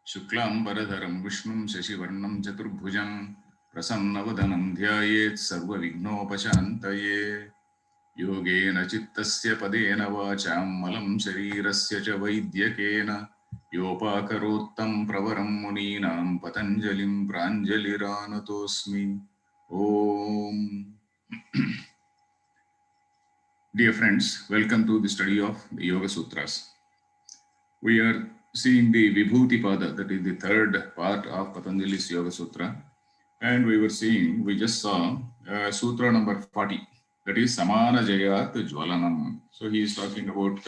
शुक्लांबरधरं विष्णुं शशिवर्णं चतुर्भुजं प्रसन्नवदनं ध्यायेत् सर्वविघ्नोपशान्तये। योगेन चित्तस्य पदेन वाचां मलं शरीरस्य च वैद्यकेन योपाकरोत्तं प्रवरं मुनीनां पतञ्जलिं प्राञ्जलिरानतोऽस्मि। ॐ Dear friends, welcome to the study of the Yoga Sutras. We are seeing the Vibhuti Pada, that is the third part of Patanjali's Yoga Sutra. And we just saw Sutra number 40, that is Samana Jayat Jwalanam. So he is talking about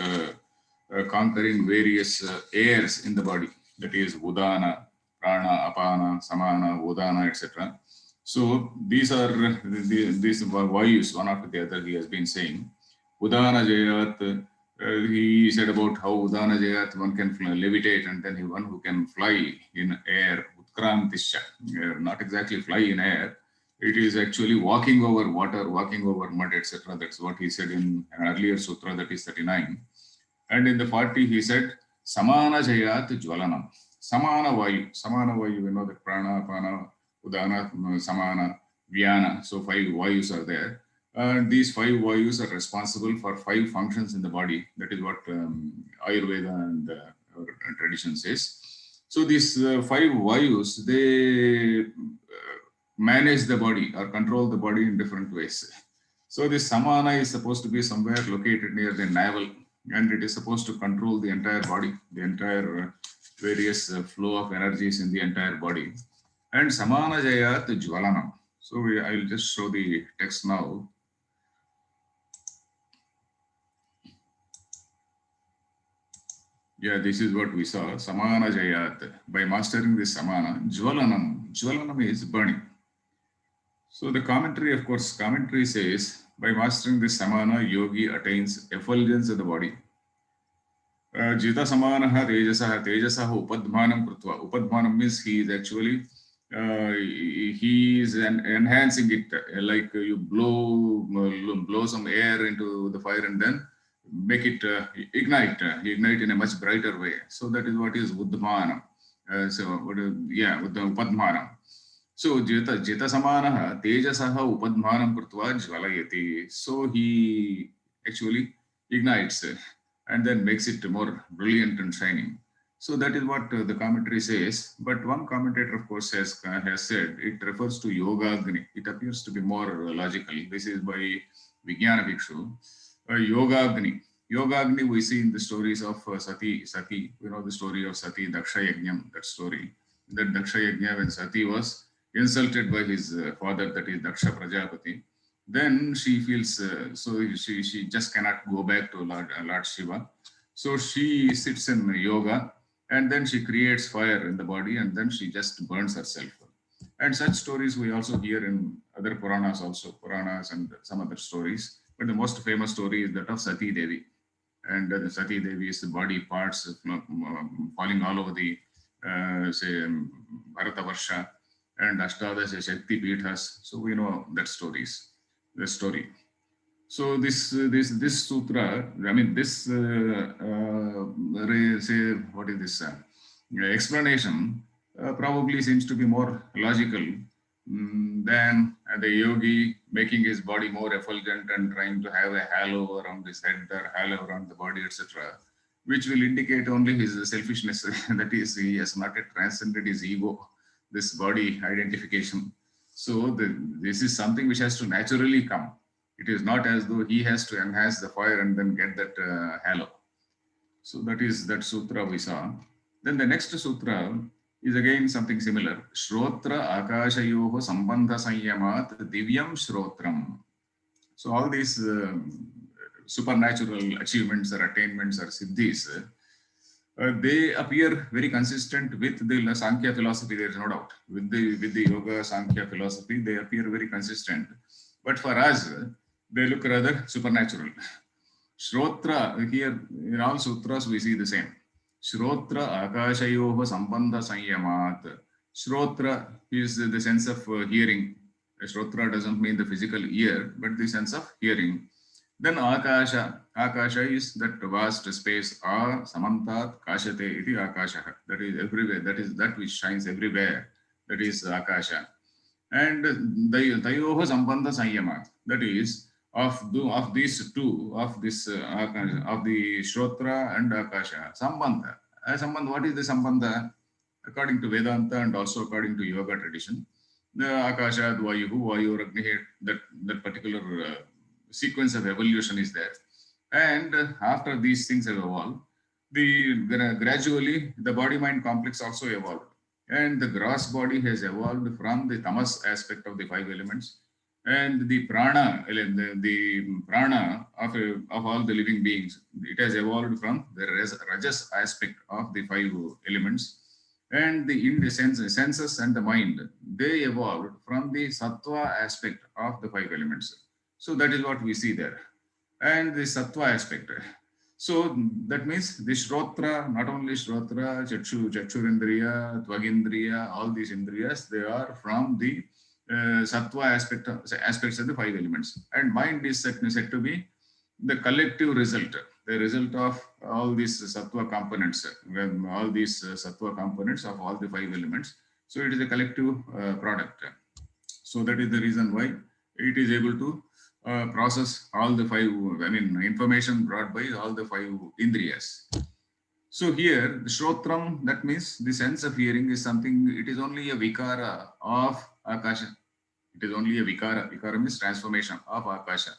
conquering various airs in the body, that is Udana, Prana, Apana, Samana, Udana, etc. So these are these vayus, one after the other, he has been saying. Udana Jayat, he said about how Udana Jayat, one can levitate, and then one who can fly in air, Utkrantisha, not exactly fly in air. It is actually walking over water, walking over mud, etc. That's what he said in an earlier sutra, that is 39. And in the 40, he said, Samana Jayat Jwalanam. Samana Vayu, you know, the Prana, Apana, Udana, Samana, Vyana. So 5 Vayus are there. These 5 Vayus are responsible for 5 functions in the body. That is what Ayurveda and our tradition says. So these 5 Vayus, they manage the body or control the body in different ways. So this Samana is supposed to be somewhere located near the navel, and it is supposed to control the entire body, the entire various flow of energies in the entire body. And Samana Jayat Jwalanam. So I will just show the text now. Yeah, this is what we saw. Samana Jayat. By mastering this Samana, Jwalanam is burning. So the commentary, of course, says, by mastering this Samana, yogi attains effulgence of the body. Jita Samanaha Tejasaha Upadmanam Krutva. Upadmanam means he is actually he is enhancing it, like you blow some air into the fire and then make it ignite in a much brighter way. So that is what is Uddmanam. With the Upadmanam. So Jita Samanaha Tejasaha Upadmanam Krutva Jvalayati. So he actually ignites and then makes it more brilliant and shining. So that is what the commentary says. But one commentator, of course, has said it refers to Yoga Agni. It appears to be more logical. This is by Vijnana Bhikshu. Yoga Agni. Yoga Agni we see in the stories of Sati. You know the story of Sati, Daksha Yajnam, that story. That Daksha Yajna, when Sati was insulted by his father, that is Daksha Prajapati, then she feels she just cannot go back to Lord Shiva. So she sits in yoga and then she creates fire in the body and then she just burns herself. And such stories we also hear in other Puranas and some other stories. But the most famous story is that of Sati Devi. And Sati Devi's body parts falling all over the Bharatavarsha and Ashtadasha Shakti Pithas. So we know the story. So this sutra, I mean this what is this explanation probably seems to be more logical than the yogi making his body more effulgent and trying to have a halo around his head or halo around the body, etc., which will indicate only his selfishness. That is, he has not yet transcended his ego, this body identification. So this is something which has to naturally come. It is not as though he has to enhance the fire and then get that halo. So that is that sutra we saw. Then the next sutra is again something similar. Shrotra akashayoho sambandha sanyamat divyam shrotram. So all these supernatural achievements or attainments or siddhis, they appear very consistent with the Sankhya philosophy, there is no doubt. With the Yoga Sankhya philosophy, they appear very consistent. But for us, they look rather supernatural. Shrotra, here in all sutras we see the same. Shrotra akashayoha sambandha sanyamat. Shrotra is the sense of hearing. Shrotra doesn't mean the physical ear, but the sense of hearing. Then Akasha. Akasha is that vast space. Samantat kashate iti Akasha. That is everywhere. That is that which shines everywhere. That is Akasha. And Tayoha Sambandha Sanyamat. That is of these two, of this of the Shrotra and Akasha. Sambandha. Sambandha. What is the Sambandha? According to Vedanta and also according to yoga tradition, the Akasha, Vayu, Ragni, that particular sequence of evolution is there. And after these things have evolved, gradually the body-mind complex also evolved. And the gross body has evolved from the tamas aspect of the five elements, and the prana, the prana of all the living beings, it has evolved from the rajas aspect of the five elements, and in the senses and the mind, they evolved from the sattva aspect of the five elements. So that is what we see there. And the sattva aspect. So that means the shrotra, not only shrotra, chachurindriya, tvagindriya, all these indriyas, they are from the sattva aspects of the five elements. And mind is said to be the collective result, the result of all these sattva components, all these sattva components of all the five elements. So it is a collective product. So that is the reason why it is able to process all the five, information brought by all the five indriyas. So here, the shrotram, that means the sense of hearing is something, it is only a vikara of Akasha. It is only a vikara. Vikara means transformation of Akasha.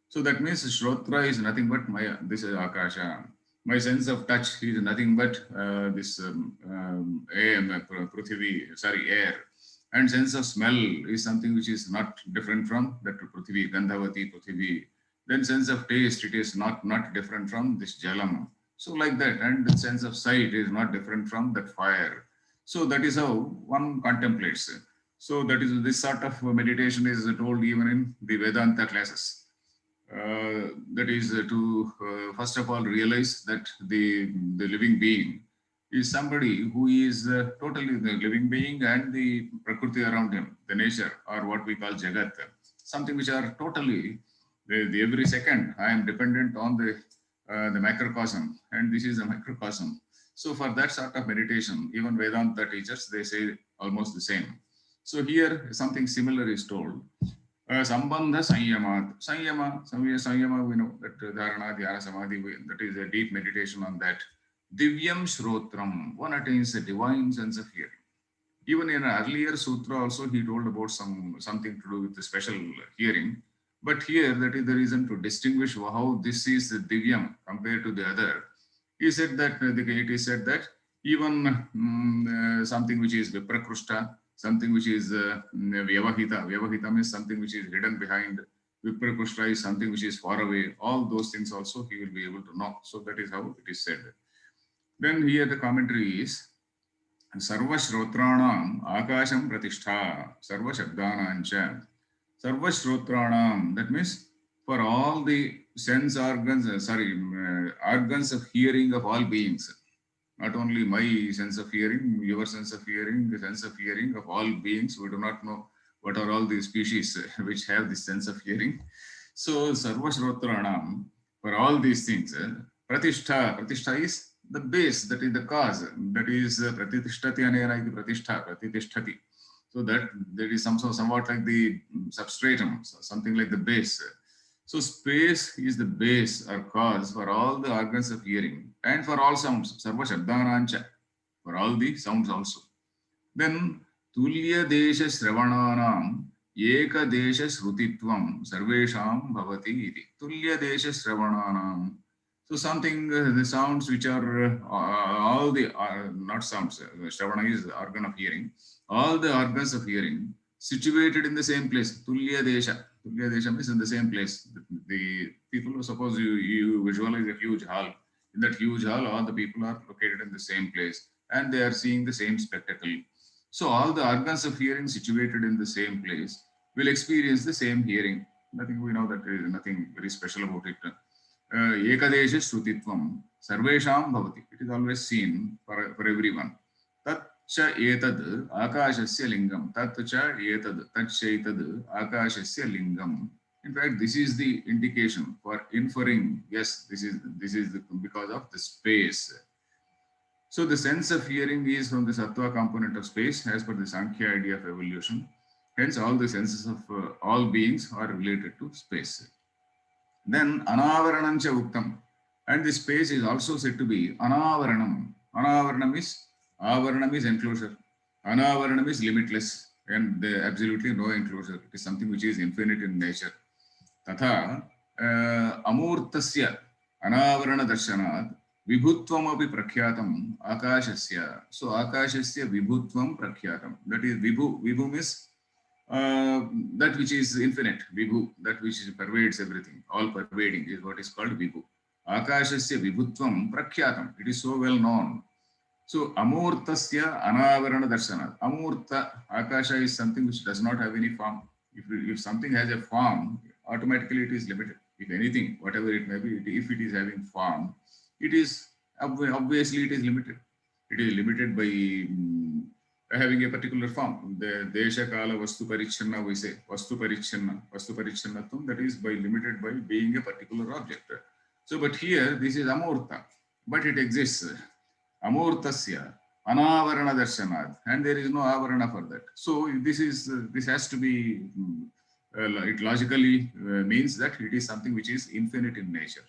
So that means Shrotra is nothing but this is Akasha. My sense of touch is nothing but this air. And sense of smell is something which is not different from that Prithvi, Gandhavati, Prithvi. Then sense of taste, it is not different from this Jalam. So like that. And the sense of sight is not different from that fire. So that is how one contemplates. So that is this sort of meditation is told even in the Vedanta classes. That is to first of all realize that the living being is somebody who is totally the living being and the prakriti around him, the nature, or what we call jagat, something which are totally every second I am dependent on the macrocosm, and this is a microcosm. So for that sort of meditation, even Vedanta teachers, they say almost the same. So here something similar is told. Sambandha Sanyamat. Sanyama, we know that Dharana, Dhyana, Samadhi, that is a deep meditation on that. Divyam Shrotram, one attains a divine sense of hearing. Even in an earlier sutra also, he told about something to do with the special hearing. But here, that is the reason to distinguish how this is the Divyam compared to the other. He said that, it is said that even something which is Viprakrushta, something which is Vyavahita. Vyavahita means something which is hidden behind. Viprakrushta is something which is far away. All those things also he will be able to know. So that is how it is said. Then here the commentary is Sarva Shrotranam Akasham Pratishtha Sarva Shabdanancha. Sarva Shrotranam, that means for all the sense organs, organs of hearing of all beings. Not only my sense of hearing, your sense of hearing, the sense of hearing of all beings. We do not know what are all the species which have this sense of hearing. So, Sarva Shrotranam, for all these things, Pratishtha is the base, that is the cause, that is Pratishtati Anera iti Pratishtha, Pratishtati. So that is somewhat like the substratum, something like the base. So space is the base or cause for all the organs of hearing and for all sounds, Sarva Shabdanancha, for all the sounds also. Then Tulya Desha Shravananam Eka Desha Shrutitvam Sarvesham Bhavati iti. Tulya Desha Shravananam. So something, the sounds which are all the, not sounds, Shravana is the organ of hearing, all the organs of hearing situated in the same place, Tulya Desha. Tulya Desha means in the same place. The people, suppose you visualize a huge hall. In that huge hall, all the people are located in the same place and they are seeing the same spectacle. So all the organs of hearing situated in the same place will experience the same hearing. Nothing, we know that there is nothing very special about it. Ekadesha Shrutitvam Sarvesham Bhavati. It is always seen for everyone. Tat cha etad akashasya lingam. Tat cha etad. Tat cha etad akashasya lingam. In fact, this is the indication for inferring, yes, because of the space. So the sense of hearing is from the sattva component of space as per the Sankhya idea of evolution. Hence, all the senses of all beings are related to space. Then anavaranam cha uktam. And the space is also said to be anavaranam. Avaranam is enclosure. Anavaranam is limitless and absolutely no enclosure. It is something which is infinite in nature. Tatha amurtasya anavarana darshanat vibhutvam api prakhyatam akashasya. So akashasya vibhutvam prakhyatam. That is vibhu means that which is infinite, vibhu, that which pervades everything, all pervading is what is called vibhu. Akashasya vibhutvam prakhyatam. It is so well known. So amurtasya anavarana darshanat. Amurta, akasha is something which does not have any form. If something has a form, automatically it is limited. If anything, whatever it may be, if it is having form, it is obviously it is limited. It is limited by having a particular form. The desha kala vastu parichanna, we say vastu parichannatum, that is by limited by being a particular object. So, but here this is amurta, but it exists. Amurtasya anavarana darshanat, and there is no avarana for that. So this has to be it logically means that it is something which is infinite in nature.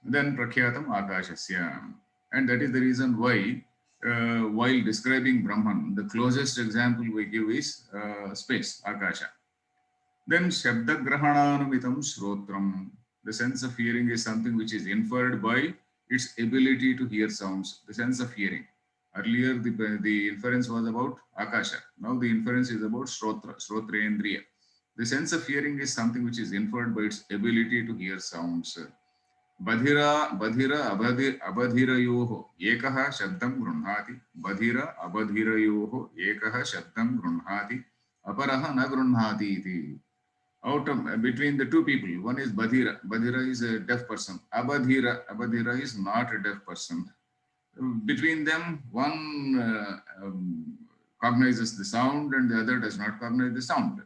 Then prakhyatam akashasya, and that is the reason why while describing Brahman, the closest example we give is space, akasha. Then shabda grahananamitam shrotram. The sense of hearing is something which is inferred by its ability to hear sounds, the sense of hearing. Earlier, the inference was about akasha. Now the inference is about shrotrendriya. The sense of hearing is something which is inferred by its ability to hear sounds. Badhira abadhirayoho ekaha shabdam grunhati. Badhira abadhirayoho ekaha shabdam grunhati. Aparaha na grunhati iti. Out of between the two people, one is Badhira. Badhira is a deaf person. Abadhira is not a deaf person. Between them, one cognizes the sound and the other does not cognize the sound.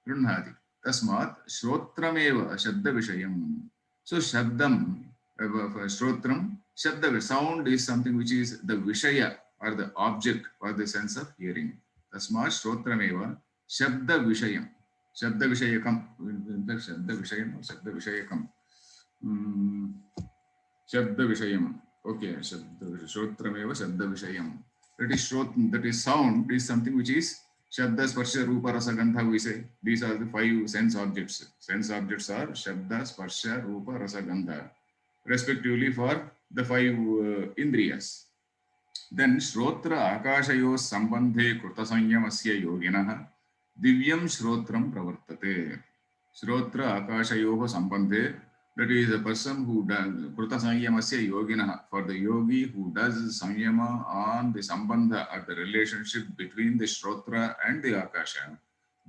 Grunhati. Tasmat shrotrameva shabda vishayam. So shabdam, shrotram, shabda, sound is something which is the vishaya or the object or the sense of hearing. Tasmat shrotrameva shabda vishayam. Shabda Vishayakam. In fact, Shabda Vishayam or Shabda Vishayakam. Shabda Vishayam. Okay, Shrotrameva Shabda Vishayam. That is sound is something which is Shabda, Sparsha, Rupa, Rasa, Gandha, we say. These are the 5 sense objects. Sense objects are Shabda, Sparsha, Rupa, Rasa, Gandha, respectively for the 5 Indriyas. Then Shrotra Akashayo Sambandhe Krutasanyamasya Yoginaha Divyam Shrotram Pravartate. Shrotra Akashayoho Sambandhe, that is a person who does Kruta Sanyamasya Yoginaha, for the yogi who does Sanyama on the Sambandha or the relationship between the Shrotra and the Akasha.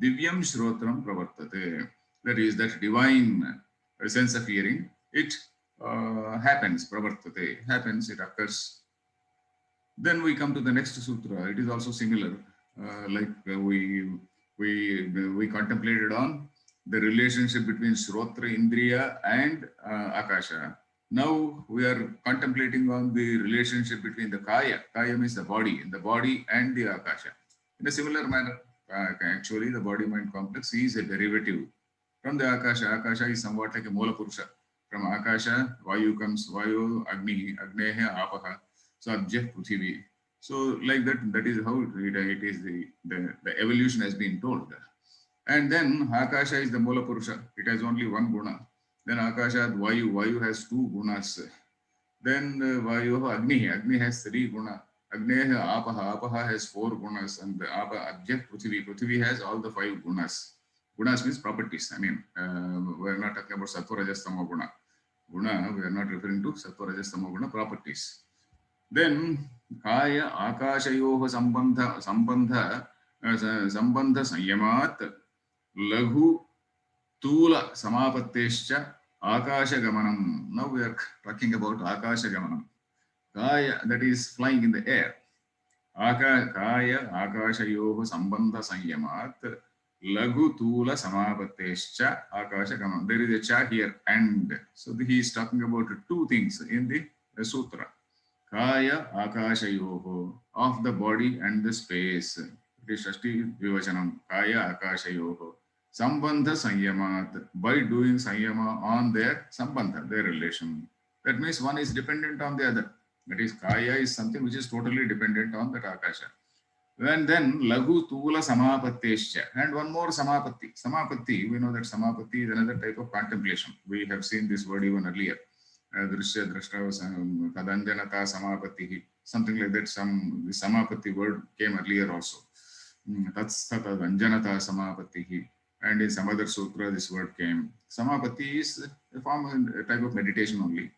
Divyam Shrotram Pravartate. That is that divine sense of hearing. It happens, Pravartate, happens, it occurs. Then we come to the next sutra. It is also similar, like we contemplated on the relationship between Shrotra Indriya and Akasha. Now we are contemplating on the relationship between the Kaya. Kaya means the body and the Akasha. In a similar manner, actually the body-mind complex is a derivative from the Akasha. Akasha is somewhat like a Mola Purusha. From Akasha, Vayu comes, Vayu, Agni, Agneha, Apaha, so Abjah, Prithvi. So like that is how it is the evolution has been told. And then Akasha is the Mola Purusha. It has only one guna. Then Akasha, Vayu has 2 gunas. Then Vayu, Agni has 3 guna. Agneha, Apaha has 4 gunas. And Abjah, Prithvi has all the 5 gunas. Gunas means properties. I mean, we are not talking about Sattva, Rajas, Tamo guna. Guna, we are not referring to Sattva, Rajas, Tamo guna properties. Then Kaya Akashayoha Sambandha Sanyamat Laghu Tula Samapattescha Akasha Gamanam. Now we are talking about Akasha Gamanam. Kaya, that is flying in the air. Kaya Akashayoha Sambandha Sanyamat Lagu Tula Samapatescha Akashagamam. There is a cha here, and. So he is talking about two things in the sutra. Kaya Akashayoho, of the body and the space. It is Shashti Vivachanam. Kaya Akashayoho. Sambandha Sanyamat. By doing Sanyama on their Sambandha, their relation. That means one is dependent on the other. That is, Kaya is something which is totally dependent on that Akasha. And then Lagu Tula Samapattescha. And one more Samapatti. Samapatti, we know that Samapatti is another type of contemplation. We have seen this word even earlier. Drishya, Drashta, Tadanjanata, Samapatti. Something like that. The Samapatti word came earlier also. That's Tadanjanata Samapatti. And in some other sutra, this word came. Samapatti is a form, a type of meditation only.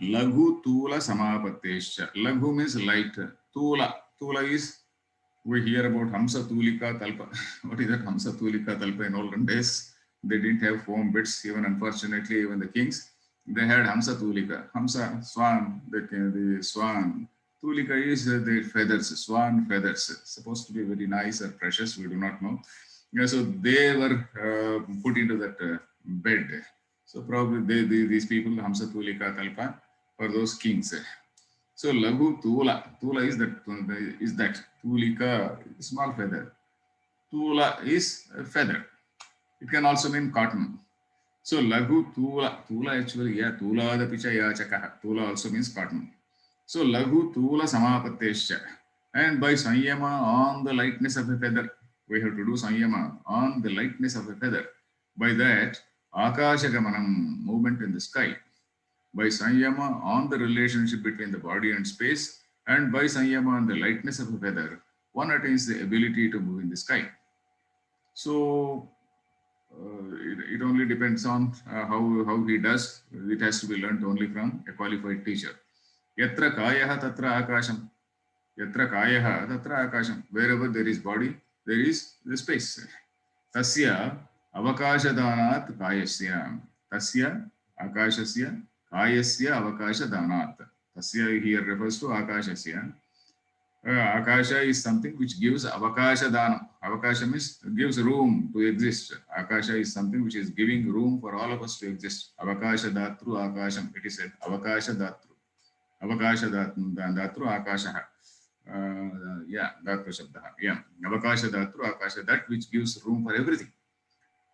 Lagu Tula Samapattescha. Lagu means light. Tula. Tula is, we hear about Hamsa Tulika Talpa. What is that Hamsa Tulika Talpa? In olden days, they didn't have foam beds. Even unfortunately, even the kings, they had Hamsa Tulika. Hamsa, swan, the swan. Tulika is the feathers, swan feathers. Supposed to be very nice or precious, we do not know. So they were put into that bed. So probably these people, Hamsa Tulika Talpa, for those kings. So Lagu Tula. Tula is that Tulika, small feather. Tula is a feather. It can also mean cotton. So Lagu Tula. Tula actually, yeah, Tula the picha yachakaha. Tula also means cotton. So Lagu Tula Samapattescha. And by Sanyama on the lightness of a feather, we have to do Sanyama on the lightness of a feather. By that, Akashagamanam, movement in the sky. By Sanyama on the relationship between the body and space, and by Sanyama on the lightness of a feather, one attains the ability to move in the sky. So it only depends on how he does. It has to be learned only from a qualified teacher. Yatra kayaha tatra akasham. Yatra kayaha tatra akasham. Wherever there is body, there is the space. Tasya avakashadanat kayasya. Tasya akashasya Kayasya Avakasha Danat. Tasya here refers to Akashasya. Akasha is something which gives Avakasha Dana. Avakasha means gives room to exist. Akasha is something which is giving room for all of us to exist. Avakasha Datru Akasham. It is said Avakasha Datru. Avakasha Datru Akasha. Yeah, Datru Shabdaha. Yeah, Avakasha Datru Akasha. That which gives room for everything.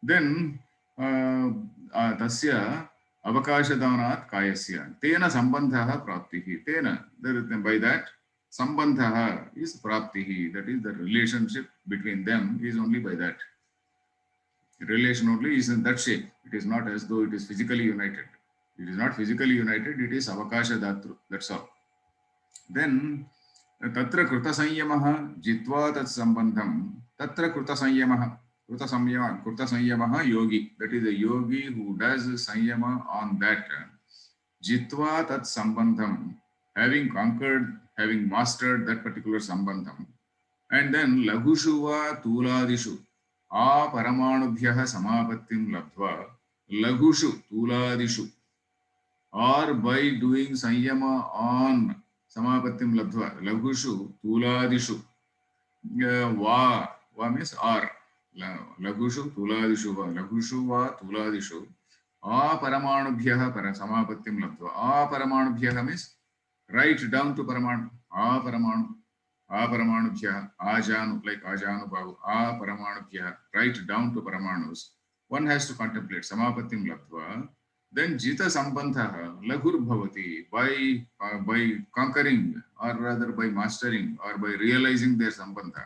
Then Tasya Avakashadanat Kayasya. Tena Sambandhaha Praptihi. Tena, by that, Sambandhaha is Praptihi. That is the relationship between them is only by that. The relation only is in that shape. It is not as though it is physically united. It is not physically united, it is Avakasha Datru. That's all. Then, Tatra Kruta Sanyamaha Jitva Tat Sambandham. Tatra Kruta Sanyamaha. Kruta Sanyamaha yogi. That is a yogi who does Sanyama on that. Jitva Tat Sambandham. Having conquered, having mastered that particular Sambandham. And then Lagushuva Tuladishu. A Paramanubhyaha Samapattim Labdva. Lagushu Tuladishu. Or by doing Sanyama on Samapattim Labdva. Lagushu Tuladishu. Va means or. Lagushu Tuladishu Va. Lagushu Va Tuladishu. A Paramanubhyaha Samapattim Labdva. A Paramanubhyaha means right down to Paramanu. A Paramanu. A Paramanubhyaha. Ajanu, like Ajanu Bahu. A Paramanubhyaha. Right down to Paramanus. One has to contemplate Samapattim Labdva. Then Jita Sambandhaha Lagur Bhavati, by conquering or rather by mastering or by realizing their Sambandha,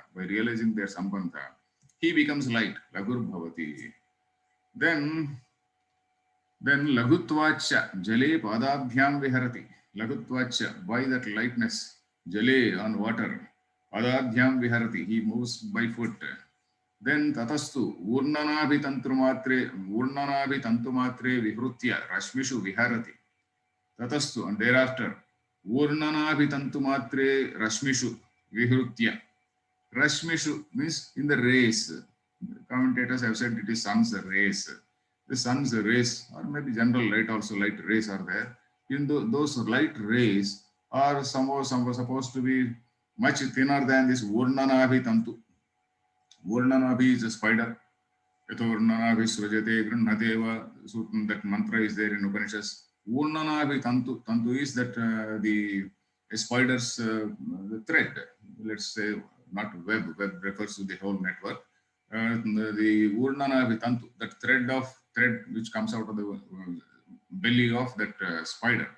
he becomes light, Lagur Bhavati. Then Lagutvacha, Jale Padabhyam Viharati, Lagutvacha, by that lightness, Jale on water, Padabhyam Viharati, he moves by foot. Then Tatastu, Urnanabi Tantumatre Vihrutya, Rashmishu Viharati. Tatastu, and thereafter, Urnanabi Tantumatre Rashmishu Vihrutya. Rashmishu means in the rays. Commentators have said it is sun's rays. The sun's rays, or maybe general light also, light rays are there. In those light rays are somehow supposed to be much thinner than this Urnanabi Tantu. Urnanabi is a spider. Yathurnanabi srujate grunhateva. So that mantra is there in Upanishads. Urnanabi tantu. Tantu is that the spider's the thread. Let's say not web. Web refers to the whole network. The Urnanabi tantu, that thread which comes out of the belly of that spider.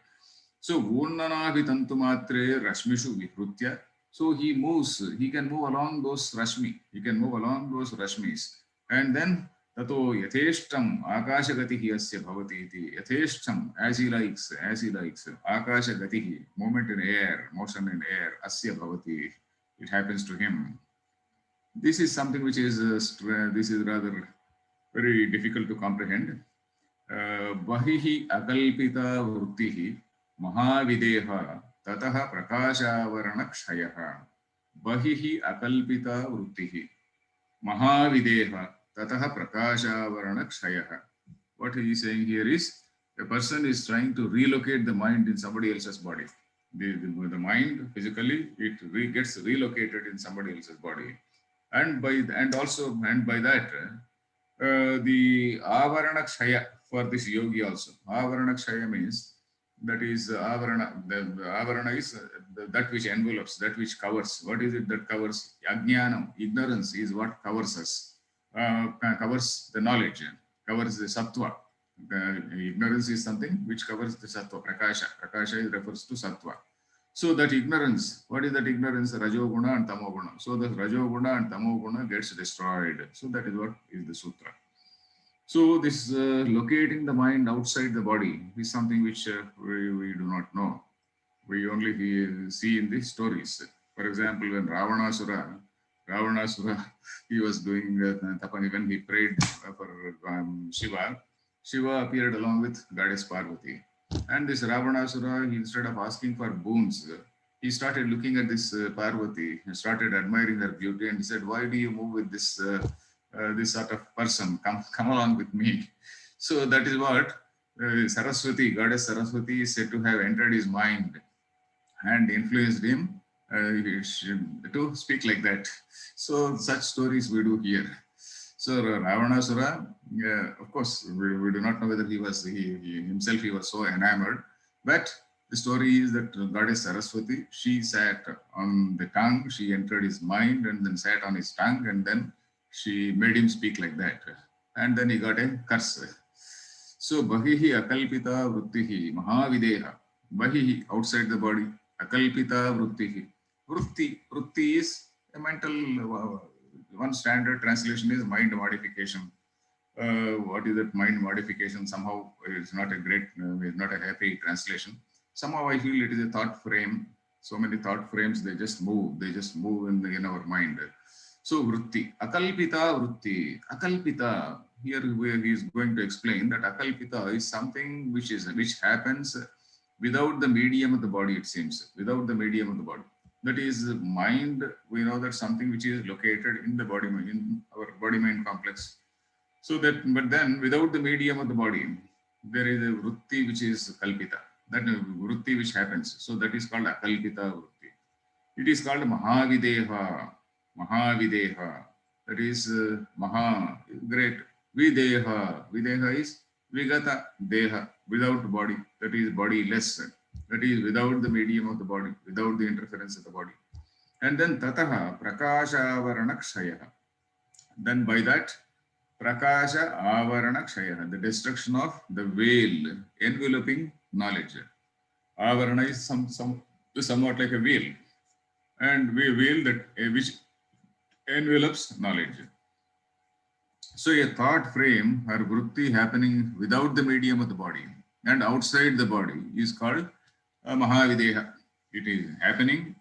So Urnanabi tantu matre rashmishu vihrutya. So he moves, he can move along those rashmi, he can move along those rashmis. And then tato yatheshtam akasha gatihi asya bhavati iti. Yatheshtam, as he likes, akasha gatihi, movement in air, motion in air, asya bhavati, it happens to him. This is something which is, this is rather very difficult to comprehend. Bahihi akalpita vruttihi महाविदेह ततः प्रकाशावरण क्षयः बहिः अकल्पिता वृत्तिः महाविदेह ततः प्रकाशावरण क्षयः. What he is saying here is a person is trying to relocate the mind in somebody else's body. The mind physically it gets relocated in somebody else's body, and by that the avarana kshaya for this yogi also. Avarana kshaya means that is avarana. The avarana is that which envelops, that which covers. What is it that covers? Ajnanam, ignorance is what covers us, covers the knowledge, covers the sattva. Ignorance is something which covers the sattva, prakasha. Prakasha refers to sattva. So that ignorance, what is that ignorance? Rajoguna and Tamoguna. So the Rajoguna and Tamoguna gets destroyed. So that is what is the sutra. So this locating the mind outside the body is something which we do not know. We only see in the stories. For example, when Ravanasura, he was doing tapani when he prayed for Shiva. Shiva appeared along with goddess Parvati. And this Ravanasura, instead of asking for boons, he started looking at this Parvati, he started admiring her beauty, and he said, "Why do you move with this this sort of person? Come along with me." So that is what Saraswati, goddess Saraswati, is said to have entered his mind and influenced him to speak like that. So such stories we do here. So Ravanasura, of course, we do not know whether he himself was so enamored, but the story is that goddess Saraswati, she sat on the tongue, she entered his mind and then sat on his tongue, and then she made him speak like that. And then he got a curse. So Bahihi akalpita vruttihi mahavideha. Bahihi, outside the body, akalpita vruttihi. Vrutti is a mental, one standard translation is mind modification. What is that mind modification? Somehow it's not a great, not a happy translation. Somehow I feel it is a thought frame. So many thought frames, they just move in our mind. So vritti, akalpita vritti, akalpita. Here he is going to explain that akalpita is something which happens without the medium of the body. It seems without the medium of the body. That is mind. We know that something which is located in the body, in our body-mind complex. So that, but then without the medium of the body, there is a vritti which is kalpita. That vritti which happens. So that is called akalpita vritti. It is called mahavideha. Mahavideha. That is maha, great. Videha. Videha is vigata deha, without body. That is bodiless. That is without the medium of the body, without the interference of the body. And then tataha prakasha avarana kshayaha. Then by that, prakasha avarana kshayaha, the destruction of the veil enveloping knowledge. Avarana is somewhat like a veil, and we veil that which envelops knowledge. So a thought frame or vritti happening without the medium of the body and outside the body is called mahavideha. It is happening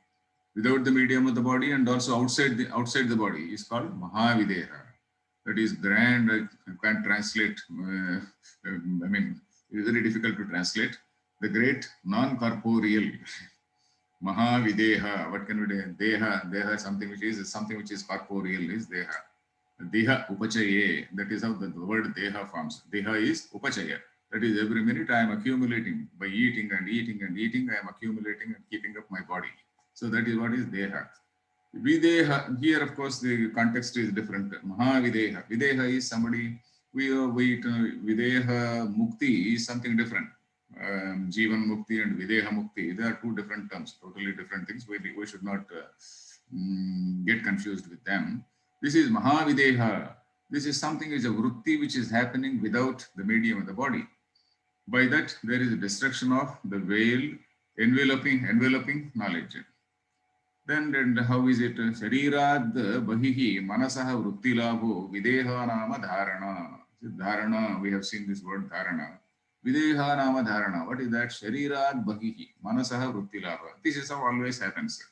without the medium of the body and also outside the body is called mahavideha. That is grand. I can't translate. I mean, it is very difficult to translate. The great non-corporeal mahavideha. What can we do? Deha, something which is corporeal is deha. Deha upachaye. That is how the word deha forms. Deha is upachaya. That is every minute I am accumulating by eating and eating and eating. I am accumulating and keeping up my body. So that is what is deha. Videha, here of course the context is different. Mahavideha. Videha is somebody, Videha Mukti is something different. Jivan Mukti and Videha Mukti, they are two different terms, totally different things. We should not get confused with them. This is Mahavideha. This is something, is a vritti which is happening without the medium of the body. By that, there is a destruction of the veil enveloping knowledge. Then how is it? Sharirad bahihi manasaha vrittilabho videha nama dharana. Dharana, we have seen this word dharana. Videha nama dharana. What is that? Sharirad bahihi manasaha vrittilabha. This is how always happens.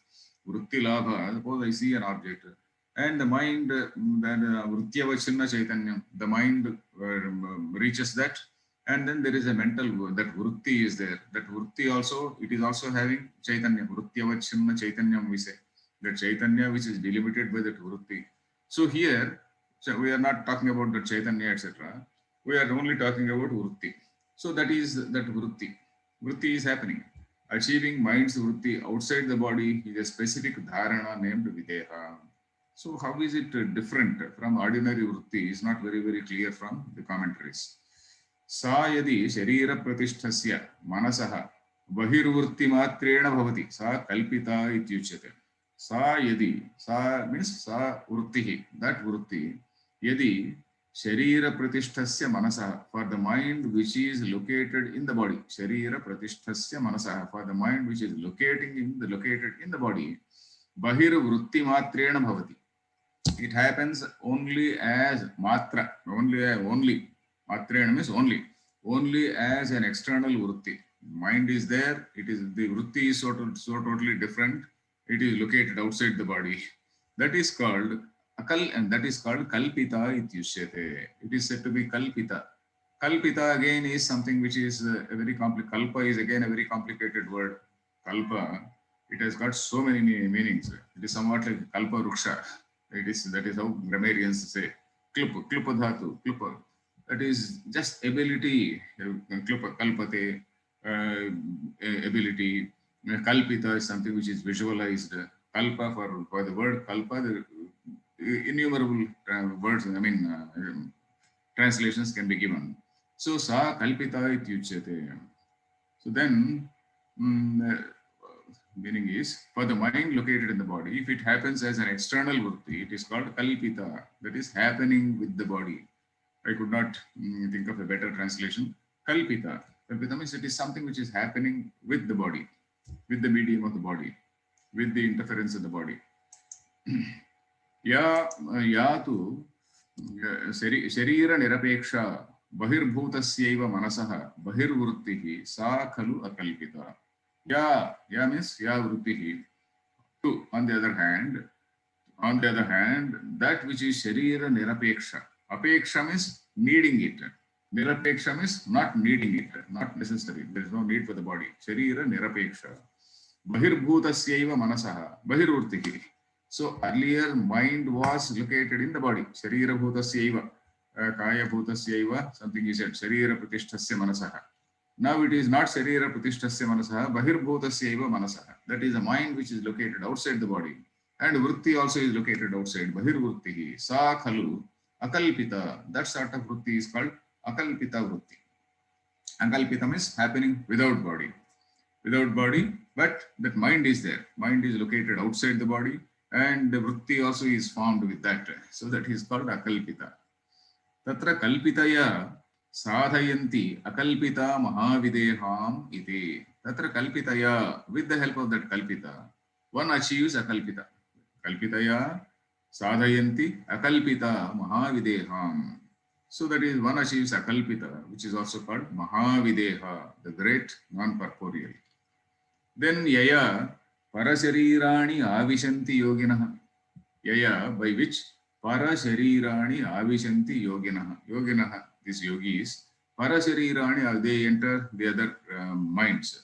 Vrittilabha, suppose I see an object and the mind, that vrityavachinna chaitanyam, the mind reaches that, and then there is a mental, that vritti is there. That vritti also, it is also having chaitanya, vrityavachinna chaitanyam we say. The chaitanya which is delimited by that vritti. So here, we are not talking about the chaitanya, etc. We are only talking about vritti. So that is that vritti. Vritti is happening. Achieving mind's vritti outside the body is a specific dharana named videha. So how is it different from ordinary vritti is not very, very clear from the commentaries. Sa yadi sharira pratisthasya manasaha bahirvritti matreण bhavati sa kalpita ityuchyate. Sa yadi, sa means sa vrittihi, that vritti, yadi sharira pratisthasya manasaha, for the mind which is located in the body. Sharira pratisthasya manasaha, for the mind which is located in the body. Bahirvritti matreణ bhavati. It happens only as matra, only. Matrena means only as an external vritti. Mind is there, it is, the vritti is so totally different. It is located outside the body. That is called akal, and that is called kalpita ityushyate. It is said to be kalpita. Kalpita again is something which is a very complicated. Kalpa is again a very complicated word. Kalpa, it has got so many meanings. It is somewhat like kalpa ruksha. That is how grammarians say. Klupa dhatu, klupa. That is just ability, kalpate, ability. Kalpita is something which is visualized. Kalpa, for the word kalpa, the innumerable words, translations can be given. So, sa kalpita ityuchyate. So then, meaning is, for the mind located in the body, if it happens as an external vritti, it is called kalpita, that is happening with the body. I could not think of a better translation. Kalpita. Kalpita means it is something which is happening with the body, with the medium of the body, with the interference of the body. Ya tu sharira nirapeksha bahirbhutasyaiva manasaha bahirvrittihi sa khalu akalpita. Ya means ya vrittihi. To, on the other hand, that which is sharira nirapeksha. Apeksha means needing it. Nirapeksha means not needing it, not necessary. There is no need for the body. Sharira nirapeksha. Bahirbhutasyaiva manasaha. Bahirvrittihi. So earlier mind was located in the body. Sharira bhutasyaiva. Kaya bhutasyaiva. Something is said. Sharira pratisthasya manasaha. Now it is not Sharira pratisthasya manasaha. Bahirbhutasyaiva manasaha. That is a mind which is located outside the body. And vritti also is located outside. Bahirvrittihi. Sa khalu akalpita. That sort of vritti is called akalpita vritti. Akalpita means happening without body. Without body, but that mind is there. Mind is located outside the body, and the vritti also is formed with that. So that is called akalpita. Tatra kalpitaya sadhayanti akalpita mahavideham iti. Tatra kalpitaya, with the help of that kalpita, one achieves akalpita. Kalpitaya sadhayanti akalpita mahavideham. So that is, one achieves akalpita, which is also called mahavideha, the great non-corporeal. Then yaya parasharirani avishanti yoginaha. Yaya, by which parasharirani avishanti yoginaha. Yoginaha, these yogis, parasharirani, they enter the other minds.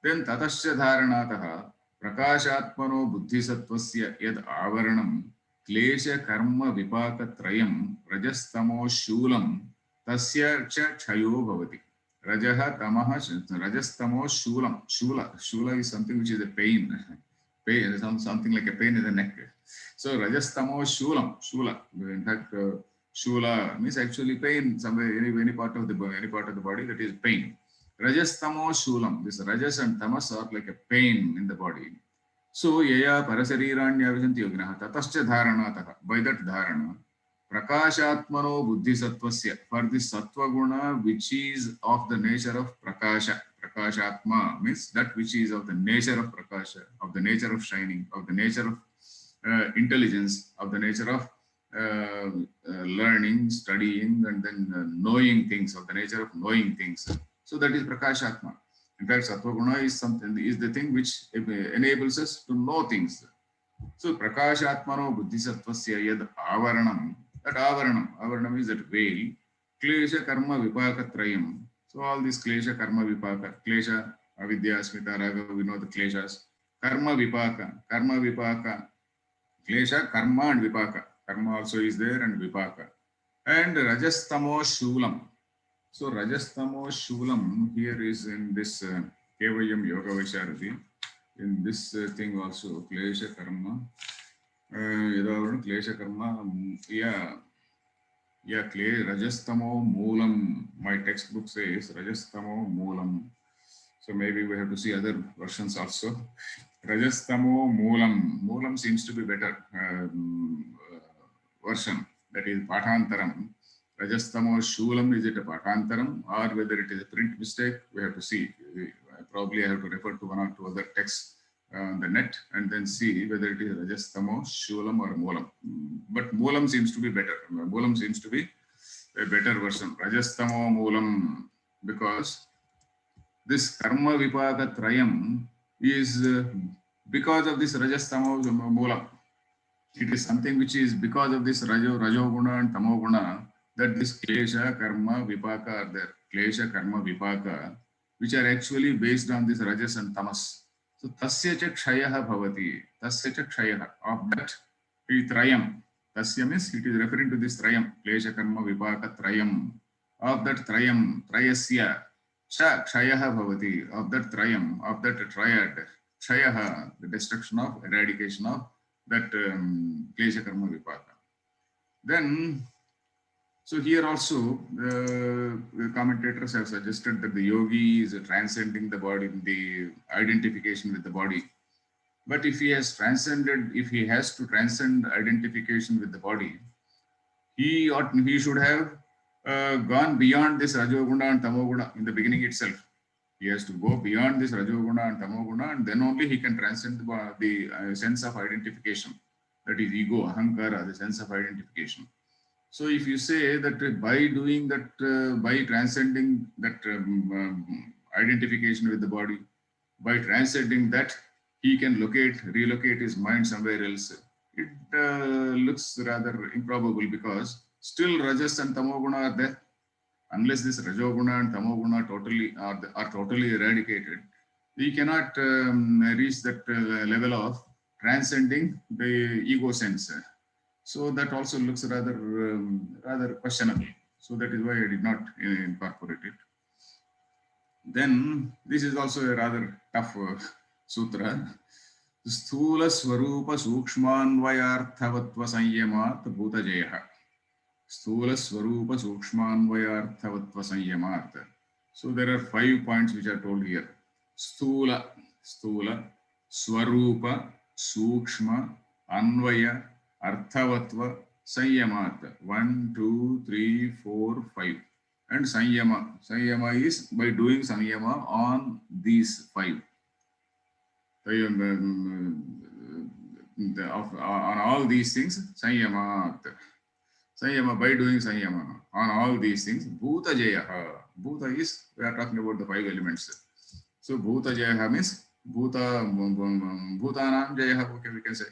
Then tatasya dharanataha prakashatmano buddhisattvasya yad avaranam klesha karma vipaka trayam rajastamo shulam tasya cha chayo bhavati. Rajaha tamaha rajastamo shulam. Shula is something which is a pain. pain, something like a pain in the neck. So Rajastamo Shulam, Shula. In fact, Shula means actually pain somewhere, any part of the body that is pain. Rajastamo Shulam. This Rajas and Tamas are like a pain in the body. So yaya parashariranya vijanti yoginaha tatascha dharanatah. By that dharana, prakashatmano buddhisattvasya. For this sattva guna which is of the nature of prakasha. Prakashatma means that which is of the nature of prakasha, of the nature of shining, of the nature of intelligence, of the nature of learning, studying, and then knowing things, of the nature of knowing things. So that is prakashatma. In fact, sattva guna is the thing which enables us to know things. So prakashatmano buddhisattvasya yad avaranam. That avaranam is that veil. Klesha karma vipaka trayam. So all these klesha, karma, vipaka, klesha, avidya, asmita, raga, we know the kleshas. Karma, vipaka, klesha, karma and vipaka. Karma also is there and vipaka. And rajastamo shulam. So rajastamo shulam here is in this Kevayam Yoga Vaisharati. In this thing also, klesha, karma. Klesha, karma, yeah, Rajastamo Moolam. My textbook says Rajastamo Moolam. So maybe we have to see other versions also. Rajastamo Moolam. Moolam seems to be better version. That is Pathantaram. Rajastamo Shulam, is it a Pathantaram or whether it is a print mistake? We have to see. Probably I have to refer to one or two other texts on the net and then see whether it is Rajastamo, Shulam or Moolam. But Moolam seems to be better. Moolam seems to be a better version. Rajastamo Moolam, because this Karma Vipaka Trayam is because of this Rajastamo Moolam. It is something which is because of this Rajoguna and Tamoguna that this Klesha, Karma, Vipaka are there. Klesha, Karma, Vipaka, which are actually based on this Rajas and Tamas. So tasya cha kshayaha bhavati. Tasya cha kshayaha. Of that trayam. Tasya means it is referring to this trayam. Klesha karma vipaka trayam. Of that trayam, trayasya cha kshayaha bhavati. Of that trayam, of that triad, kshayaha, the destruction of, eradication of that klesha karma vipaka. Then, so here also, the commentators have suggested that the yogi is transcending the body, the identification with the body. But if he has to transcend identification with the body, he should have gone beyond this Rajoguna and Tamoguna in the beginning itself. He has to go beyond this Rajoguna and Tamoguna, and then only he can transcend the sense of identification. That is ego, ahankara, the sense of identification. So if you say that by doing that, by transcending that identification with the body, by transcending that, he can relocate his mind somewhere else. It looks rather improbable because still Rajas and Tamoguna are there. Unless this Rajoguna and Tamoguna are totally eradicated, we cannot reach that level of transcending the ego sense. So that also looks rather questionable. So that is why I did not incorporate it. Then this is also a rather tough sutra. Sthula Swarupa Sukshmanvayarthavatva Sanyamat Bhutajayaha. Sthula Swarupa Sukshmanvayarthavatva Sanyamat. So there are 5 points which are told here. Sthula, Swarupa, Sukshma, Anvaya, Arthavatva, Sanyamat. 1, 2, 3, 4, 5. And Sanyama. Sanyama is by doing Sanyama on these 5. On all these things, Sanyamat. Sanyama, by doing Sanyama on all these things, Bhuta Jayaha. Bhuta is, we are talking about the 5 elements. So Bhuta Jayaha means Bhutanam Jayaha, okay, we can say.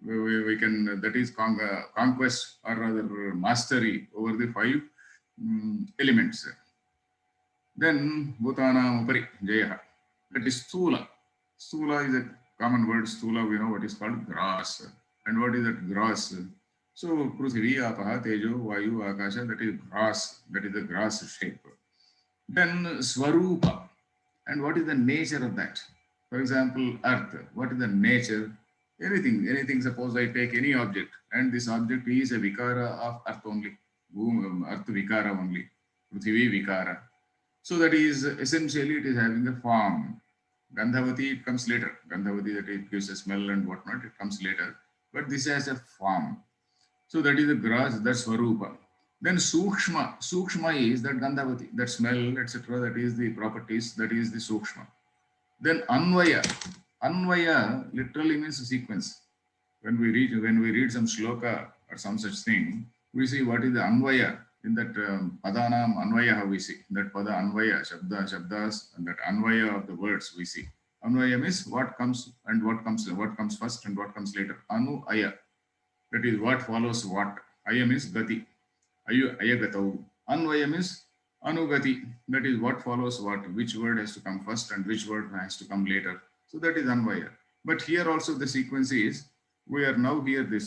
We can, that is conquest or rather mastery over the 5 elements. Then Bhutanam Upari Jayaha. That is Sthula. Sthula is a common word. Sthula, we know what is called grass. And what is that grass? So Prithvi, Apaha, Tejo, Vayu, Akasha, that is grass. That is the grass shape. Then Swarupa. And what is the nature of that? For example, earth. What is the nature? Anything. Suppose I take any object, and this object is a vikara of earth only. Earth vikara only. Prithvi vikara. So that is essentially it is having a form. Gandhavati, it comes later. Gandhavati, that it gives a smell and whatnot, it comes later. But this has a form. So that is the grass, that's Swarupa. Then Sukshma. Sukshma is that Gandhavati, that smell, etc. That is the properties, that is the Sukshma. Then Anvaya. Anvaya literally means sequence. When we read some shloka or some such thing, we see what is the Anvaya. In that Padanam Anvaya we see. That Pada Anvaya, Shabdas, and that Anvaya of the words we see. Anvaya means what comes and what comes first and what comes later. Anu Aya. That is what follows what. Aya means Gati. Ayagatau. Anvaya means Anugati. That is what follows what. Which word has to come first and which word has to come later. So that is Anvaya. But here also the sequence is, we are now here, the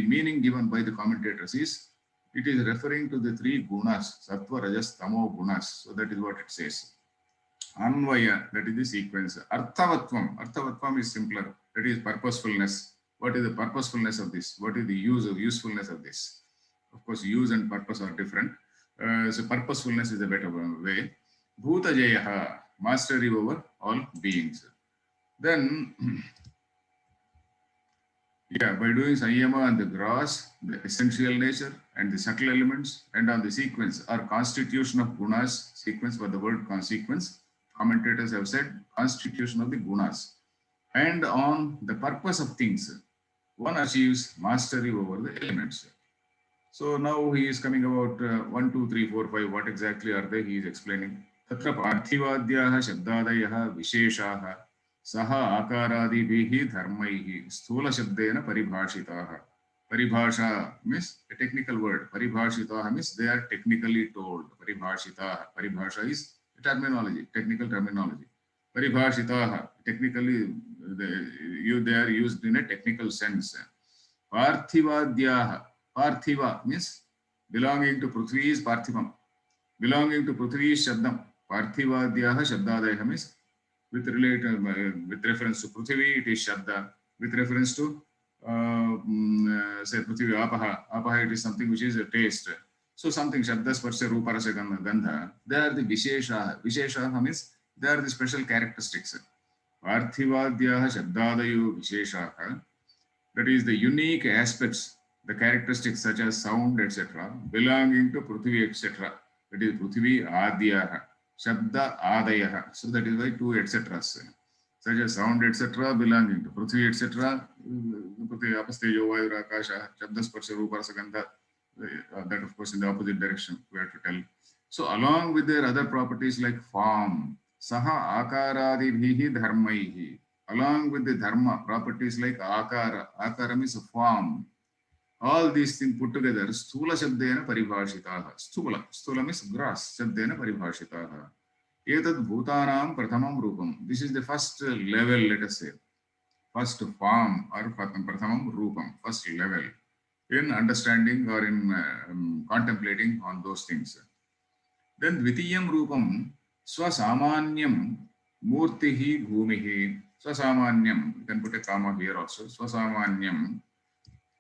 meaning given by the commentators is, it is referring to the three gunas, Sattva, Rajas, Tamo gunas. So that is what it says. Anvaya, that is the sequence. Arthavatvam. Arthavatvam is simpler. That is purposefulness. What is the purposefulness of this? What is the usefulness of this? Of course, use and purpose are different. So purposefulness is a better way. Bhuta Jayaha, mastery over all beings. Then, yeah, by doing Sanyama on the gross, the essential nature and the subtle elements, and on the sequence or constitution of gunas, sequence for the word consequence, commentators have said constitution of the gunas, and on the purpose of things, one achieves mastery over the elements. So now he is coming about 1, 2, 3, 4, 5. What exactly are they? He is explaining. Tatra parthivadyah shabdadayah visheshaha saha akaradibhihi dharmaihi sthula shabdena paribhashitaha. Paribhasha means a technical word. Paribhashitaha means they are technically told. Paribhashitaha. Paribhasha is terminology, technical terminology. Paribhashitaha, technically they are used in a technical sense. Parthivadyaha. Parthiva means belonging to Prithvi is Parthivam. Belonging to Prithvi is Shabdam. Parthivadyaha Shabdadayah means with reference to Prithvi, it is Shabda. With reference to say Prithvi Apaha. Apaha, it is something which is a taste. So something Shabdas Parsha Rupa Rasa Gandha. They are the Visheshaha. Visheshaha means they are the special characteristics. Parthivadyaha Shabdadayo Visheshaha. That is the unique aspects, the characteristics such as sound, etc., belonging to Prithvi, etc. That is Prithvi Adyaha, Shabda Adayah. So that is why two etc. such as sound, etc., belonging to Prithvi, etc. Prithvi Apastejo Vayu Akasha, Shabdas Parsha Rupa Rasa Gandha. That of course in the opposite direction we have to tell. So along with their other properties like form, Saha Akaradibhihi Dharmaihi. Along with the dharma properties like akara, akara means a form. All these things put together, sthula shabdena paribhashitaha. Sthula means gross, shabdena paribhashitaha. Etad bhutanam prathamam rupam. This is the first level, let us say. First form or prathamam rupam, first level in understanding or in contemplating on those things. Then dvitiyam rupam swasamanyam murtihi bhumihi. Swasamanyam, you can put a comma here also. Swasamanyam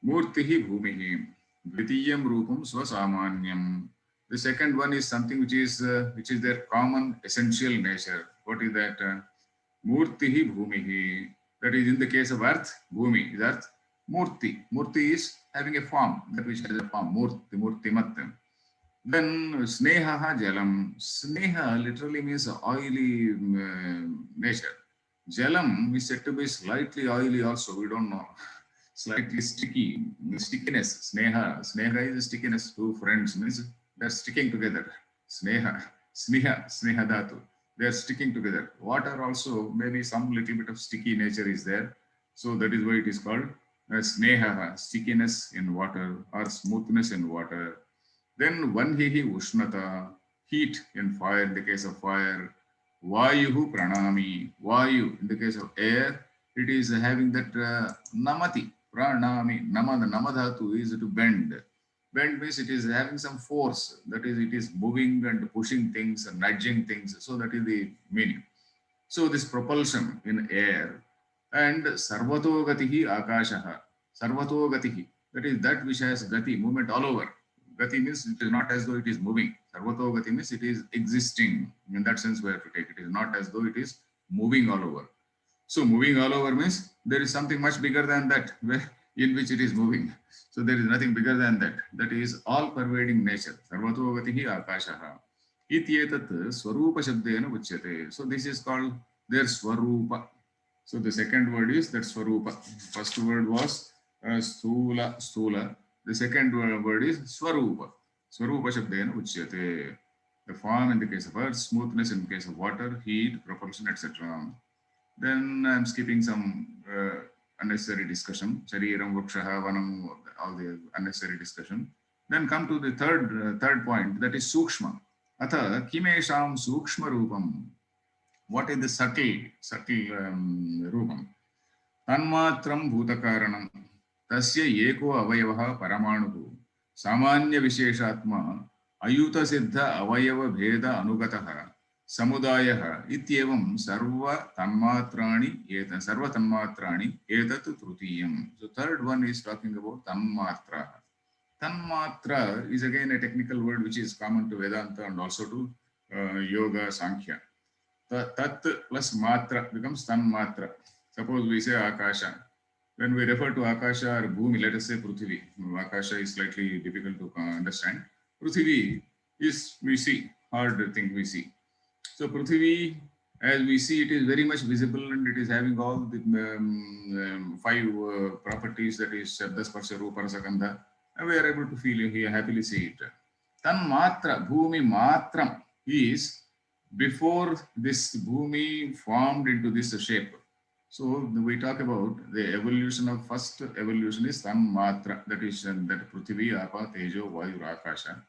murtihi bhumihi. Dvitiyam rupam swasamanyam. The second one is something which is their common essential nature. What is that? Murtihi bhumihi. That is in the case of earth, bhumi is earth. Murti. Murti is having a form, that which has a form. Murti, murtimat. Then sneha jalam. Sneha literally means oily nature. Jalam is said to be slightly oily also, we don't know. Slightly sticky, stickiness. Sneha is stickiness. Two friends means they're sticking together. Sneha dhatu. They're sticking together. Water also, maybe some little bit of sticky nature is there. So that is why it is called sneha, stickiness in water or smoothness in water. Then vanhihi ushnata, heat in fire, in the case of fire. Vayuhu pranami, vayu, in the case of air, it is having that namati, pranami, namadhatu is to bend. Bend means it is having some force, that is, it is moving and pushing things and nudging things. So that is the meaning. So this propulsion in air and sarvato gatihi akashaha. Sarvato gatihi. That is that which has gati, movement all over. Gati means it is not as though it is moving. Sarvato gati means it is existing. In that sense, we have to take it. It is not as though it is moving all over. So moving all over means there is something much bigger than that in which it is moving. So there is nothing bigger than that. That is all pervading nature. Sarvato gatihi akashaha. Ityetat swarupa shabdena uchyate. So this is called their swarupa. So the second word is that swarupa. First word was stula. The second word is swarupa. Swarupa shabdena uchyate. The form in the case of earth, smoothness in the case of water, heat, propulsion, etc. Then I'm skipping some unnecessary discussion. Shariram, Vukshaha, Vanam, all the unnecessary discussion. Then come to the third point, that is Sukshma. Atha Kimesham Sukshma Rupam. What is the subtle Rupam? Tanmatram Bhutakaranam. Tasya Eko Avayavaha Paramanuhu. Samanya Visheshatma. Ayuta Siddha Avayava Bheda Anugataha. Samudayah ityevam sarva tanmatrani etat trutiyam. So third one is talking about tanmatra. Tanmatra is again a technical word which is common to Vedanta and also to Yoga Sankhya. Tat plus matra becomes tanmatra. Suppose we say Akasha. When we refer to Akasha or Bhumi, let us say Prithvi. Akasha is slightly difficult to understand. Prithvi is we see, hard thing we see. So Prithvi, as we see, it is very much visible and it is having all the five properties, that is Shabda, Sparsha, Rupa, Rasa, Gandha, and we are able to feel it, happily see it. Tan Matra, Bhumi Matram is before this Bhumi formed into this shape. So we talk about the evolution of first evolution is Tan Matra, that is that Prithvi, Apa, Tejo, Vayu, Akasha.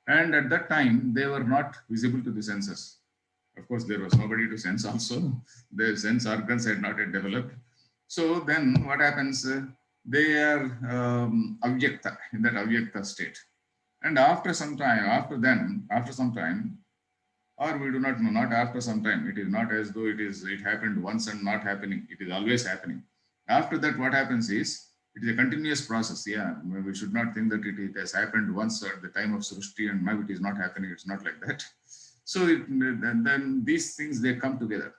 And at that time, they were not visible to the senses. Of course, there was nobody to sense also. The sense organs had not yet developed. So then what happens? They are avyakta, in that avyakta state. And after some time, or we do not know, not after some time, it is not as though it happened once and not happening. It is always happening. After that, what happens is, it is a continuous process. Yeah, we should not think that it has happened once at the time of Srishti and now it is not happening. It's not like that. So then these things, they come together.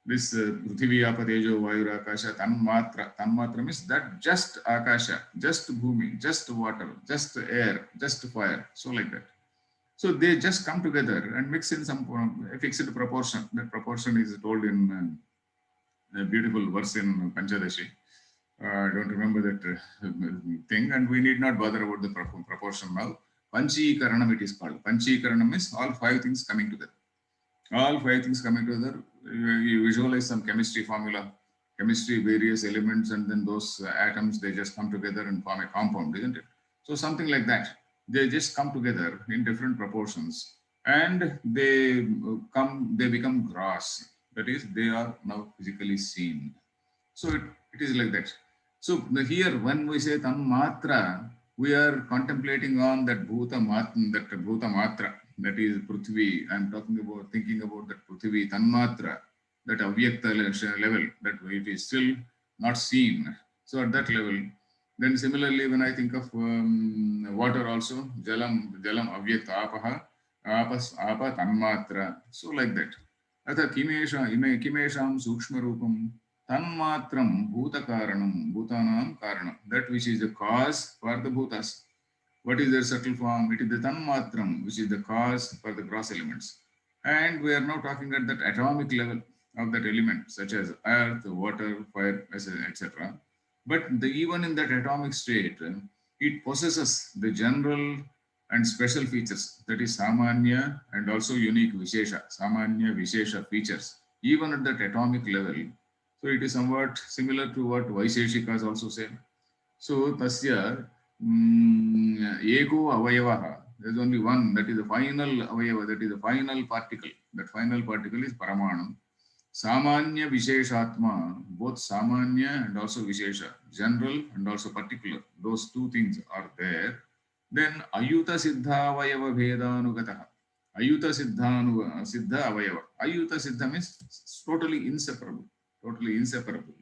This Prithvi, Apa, Tejo, Vayu, Akasha, Tanmatra. Tanmatra means that just Akasha, just Bhumi, just water, just air, just fire. So like that. So they just come together and mix in some fixed proportion. That proportion is told in a beautiful verse in Panchadashi. I don't remember that thing, and we need not bother about the proportion now. Panchikaranam it is called. Panchikaranam is all five things coming together. All five things coming together. You visualize some chemistry formula, chemistry, various elements, and then those atoms, they just come together and form a compound, isn't it? So something like that. They just come together in different proportions, and they become gross. That is, they are now physically seen. So it is like that. So here, when we say Tanmatra, we are contemplating on that Bhuta Matra, that is Prithvi. I am thinking about that Prithvi, Tanmatra, that Avyakta level, that it is still not seen. So at that level, then similarly, when I think of water also, Jalam Avyakta Apaha, Apa Tanmatra. So like that. Atha Kimesham Sukshma Rupam. Tanmatram Bhutakaranam, Bhutanam Karanam, that which is the cause for the Bhutas. What is their subtle form? It is the Tanmatram, which is the cause for the gross elements. And we are now talking at that atomic level of that element, such as earth, water, fire, etc. But even in that atomic state, it possesses the general and special features, that is Samanya and also unique Vishesha, Samanya Vishesha features, even at that atomic level. So it is somewhat similar to what Vaisheshikas also say. So Tasya Eko Avayavaha. There is only one, that is the final Avayava, that is the final particle. That final particle is Paramanu. Samanya Visheshatma, both Samanya and also Vishesha, general and also particular. Those two things are there. Then Ayuta Siddha Avayava Bhedanugataha. Ayuta Siddhanu Siddha Avayava. Ayuta Siddha means totally inseparable. Totally inseparable.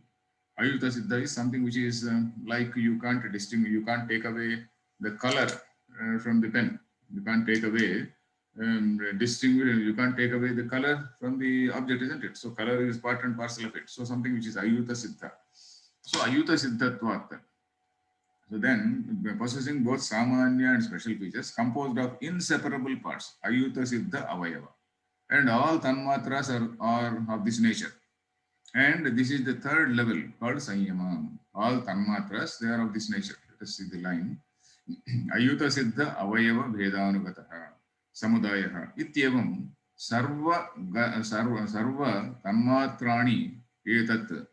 Ayuta Siddha is something which is like you can't distinguish, you can't take away the color from the pen. You can't take away, distinguish, you can't take away the color from the object, isn't it? So color is part and parcel of it. So something which is Ayuta Siddha. So Ayuta Siddhatvat. So then, possessing both Samanya and special features, composed of inseparable parts, Ayuta Siddha Avayava. And all Tanmatras are of this nature. And this is the third level called Sanyama. All Tanmatras, they are of this nature. Let us see the line. Ayuta Siddha Avayava Vedanugataha Samudayaha Ityevam Sarva Tanmatrani Etat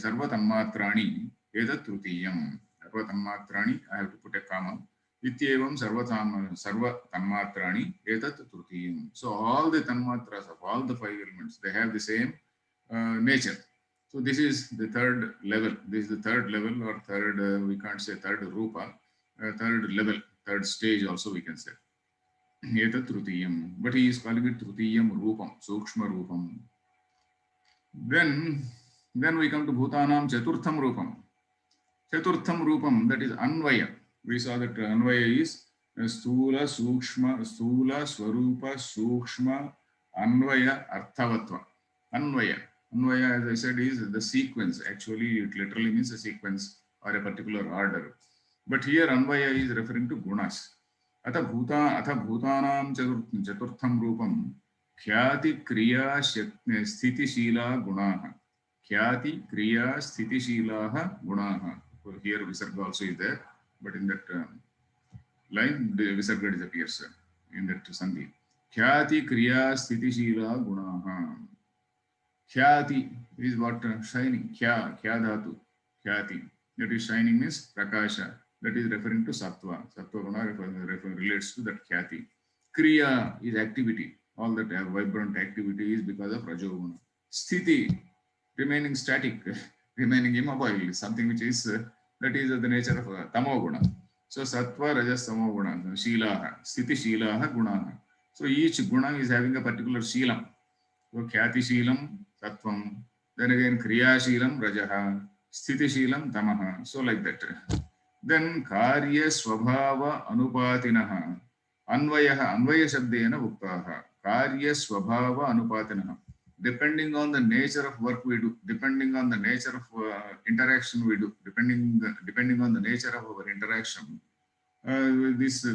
Sarva Tanmatrani Etat Trutiyam. Sarva Tanmatrani, I have to put a comma. Ityevam Sarva Tanmatrani Etat Trutiyam. So all the Tanmatras of all the five elements, they have the same nature. So this is the third level. This is the third level, or third, we can't say third rupa, third level, third stage also we can say. Etat Trutiyam. But he is calling it Trutiyam Rupam, Sukshma Rupam. Then we come to Bhutanam Chaturtham Rupam. Chaturtham Rupam, that is Anvaya. We saw that Anvaya is Stula, Sukshma, Stula, Swarupa, Sukshma, Anvaya, Arthavatva. Anvaya. Anvaya, as I said, is the sequence. Actually, it literally means a sequence or a particular order. But here Anvaya is referring to gunas. Atha bhutanam chaturtham rupam khyati kriya sthitishila gunaha. Khyati kriya sthitishila gunaha. Here Visarga also is there, but in that line, the Visarga disappears in that sandhi. Khyati kriya sthitishila gunaha. Khyati is what? Shining. Khya dhatu. Khyati. That is shining means prakasha. That is referring to sattva. Sattva guna relates to that khyati. Kriya is activity. All that vibrant activity is because of rajoguna. Sthiti, remaining static, remaining immobile, something which is that is of the nature of tamoguna. So sattva, rajas, tamoguna, shilaha, sthiti shilaha gunaha. So each guna is having a particular shilam. So khyati shilam, sattvam. Then again kriya shilam, rajaha, sthiti shilam, tamaha. So like that. Then karya swabhava anupatinaha. Anvayaha, anvaya shabdena uktaha. Karya swabhava anupatinaha. Depending on the nature of work we do, depending on the nature of interaction we do, depending on the nature of our interaction, these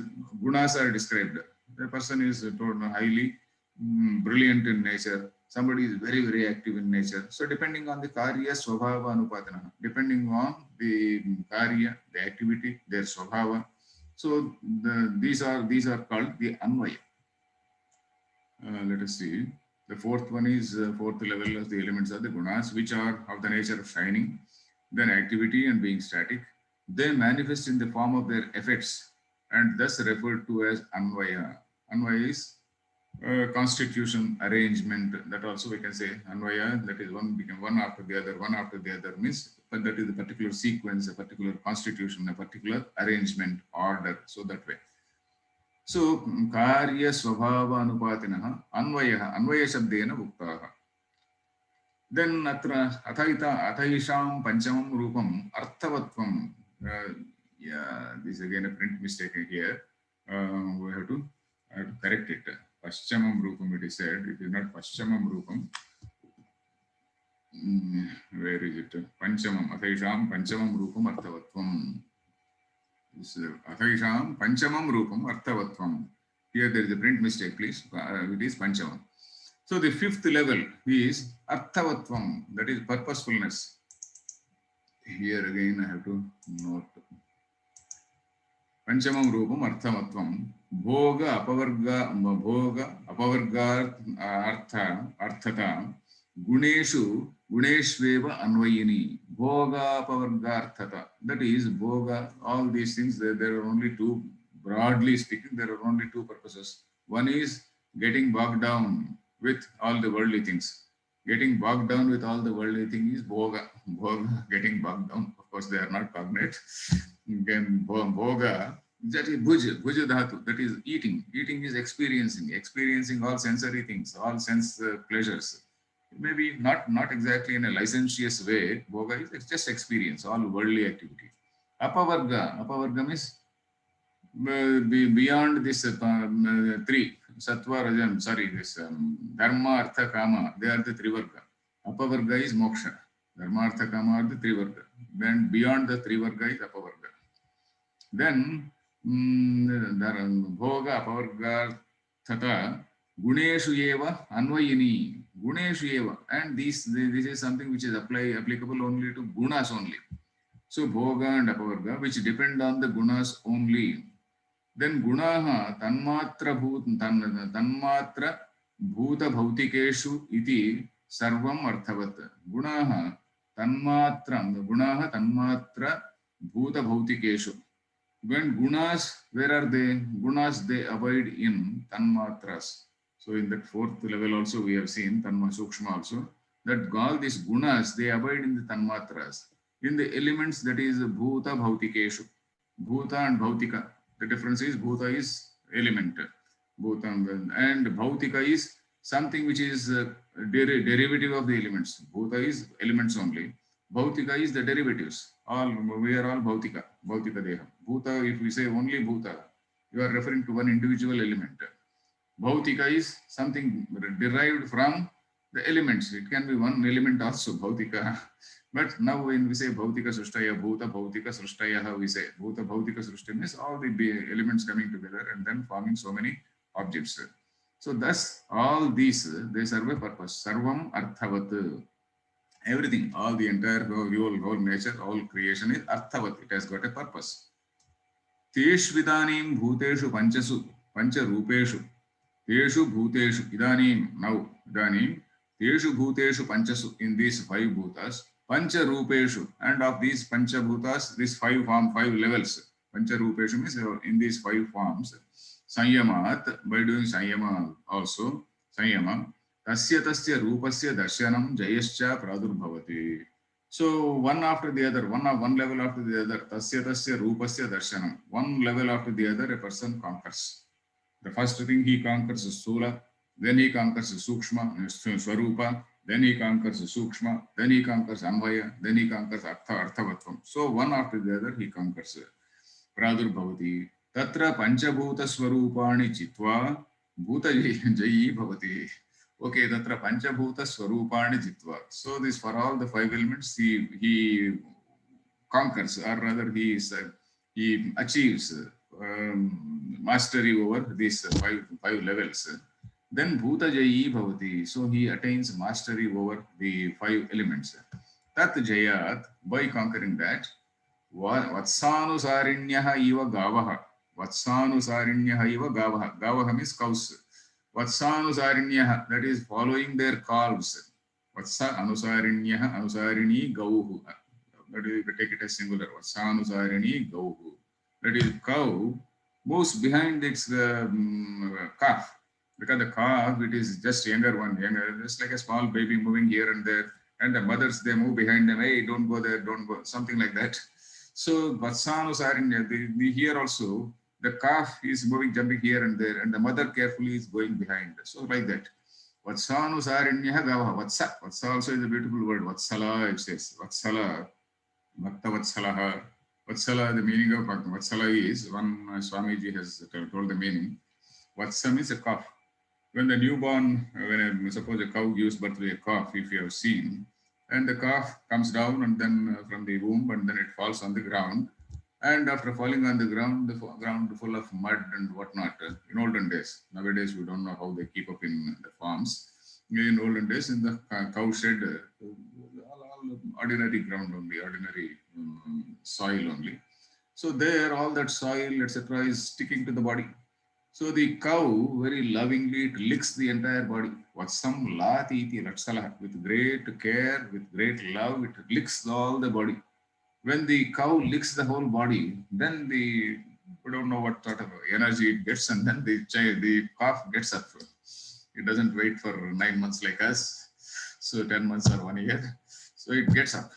gunas are described. The person is highly brilliant in nature. Somebody is very, very active in nature. So depending on the karya swabhava anupatana, depending on the karya, the activity, their swabhava. So these are called the anvaya. Let us see. The fourth one is fourth level of the elements are the gunas, which are of the nature of shining, then activity and being static. They manifest in the form of their effects and thus referred to as anvaya. Anvaya is constitution, arrangement. That also we can say anvaya. That is one after the other. One after the other means, but that is a particular sequence, a particular constitution, a particular arrangement, order. So that way. So karya swabhava anupatinaha anvaya shabdena uktaha. Then athaisham panchamam rupam arthavatvam. Yeah, this is again a print mistake here. We have to correct it. Paschamam rupam, it is said. It is not Paschamam rupam. Where is it? Panchamam. Athaisham panchamam rupam arthavatvam. Athaisham panchamam rupam arthavatvam. Here there is a print mistake, please. It is panchamam. So the fifth level is arthavatvam. That is purposefulness. Here again I have to note. Panchamam rupam arthavatvam. Bhoga apavarga arthata guneshu guneshveva anvayini. Bhoga apavarga arthata. That is bhoga. All these things, there are only two, broadly speaking, there are only two purposes. One is getting bogged down with all the worldly things. Getting bogged down with all the worldly things is bhoga. Bhoga, getting bogged down. Of course, they are not cognate. Again, bhoga That is bhuj dhatu, that is eating. Eating is experiencing all sensory things, all sense pleasures. Maybe not exactly in a licentious way. Bhoga is it's just experience, all worldly activity. Apavarga means beyond this three, sattva, rajam, sorry, this dharma, artha, kama, they are the trivarga. Apavarga is moksha. Dharma, artha, kama are the trivarga. Then beyond the trivarga is apavarga. Then bhoga, apavarga, thata, guneshu eva, anvayini, guneshu eva. And this is something which is applicable only to gunas only. So bhoga and apavarga, which depend on the gunas only. Then gunaha tanmatra bhuta bhautikeshu iti sarvam arthavat. Gunaha tanmatra bhuta bhautikeshu. When gunas, where are they? Gunas, they abide in tanmatras. So in that fourth level also we have seen tanma sukshma also, that all these gunas, they abide in the tanmatras, in the elements, that is bhuta bhautikeshu. Bhuta and bhautika. The difference is bhuta is element, bhuta and bhautika is something which is derivative of the elements. Bhuta is elements only. Bhautika is the derivatives. We are all bhautika deha. Bhuta, if we say only bhuta, you are referring to one individual element. Bhautika is something derived from the elements. It can be one element also, bhautika. But now when we say bhautika srushtaya, bhuta bhautika srushtaya, we say bhuta bhautika srushti means all the elements coming together and then forming so many objects. So thus all these, they serve a purpose. Sarvam arthavat. Everything, all the entire whole nature, all creation is arthavat. It has got a purpose. Teshvidanim bhuteshu panchasu pancha rupeshu. Teshu bhuteshu idanim, now idanim. Teshu bhuteshu panchasu, in these five bhutas. Pancha rupeshu, and of these pancha bhutas, these five levels. Pancha rupeshu means in these five forms. Sanyamat, by doing sanyama also, sanyama. Tasya rupasya darshanam jayascha pradurbhavati. So one after the other, one level after the other, tasya rupasya darshanam. One level after the other, a person conquers. The first thing he conquers is Sthula, then he conquers Sukshma, Swarupa, then he conquers Sukshma, then he conquers Anvaya, then he conquers Arthavatvam. So one after the other he conquers. Pradurbhavati. Tatra Panchabhuta Swarupani Chitva Bhuta Jayi Bhavati. Okay, Tatra Panchabhuta Swarupani Chitva. So this, for all the five elements, he conquers, or rather he achieves mastery over these five levels. Then Bhuta Jayi Bhavati. So he attains mastery over the five elements. Tat Jayat, by conquering that, Vatsanusarinya iva gavaha. Vatsanusarinya iva gavaha. Gavaha means cows. Vatsanusarinya, that is following their calves. Vatsa anusarinya, anusarini gauhu. That is, we take it as singular. Vatsanusarini gauhu. That is, cow moves behind its calf. Because the calf, it is just younger, just like a small baby moving here and there. And the mothers, they move behind them. Hey, don't go there, don't go. Something like that. So, Vatsanusarinya, here also, the calf is moving, jumping here and there, and the mother carefully is going behind. So, like that. Vatsanusarinya gavaha. Vatsa. Vatsa also is a beautiful word. Vatsala, it says. Vatsala. Bhakta Vatsalaha. Vatsala, the meaning of Vatsala is, one Swamiji has told the meaning. Vatsa means a calf. When the newborn, suppose a cow gives birth to a calf, if you have seen, and the calf comes down and then from the womb and then it falls on the ground. And after falling on the ground full of mud and whatnot, in olden days, nowadays we don't know how they keep up in the farms. In olden days, in the cow shed, all ordinary ground only, ordinary soil only. So there, all that soil, etc., is sticking to the body. So the cow very lovingly, it licks the entire body. Vatsam lati iti raksala. With great care, with great love, it licks all the body. When the cow licks the whole body, then we don't know what sort of energy it gets, and then the calf gets up. It doesn't wait for 9 months like us, so 10 months or 1 year. So it gets up.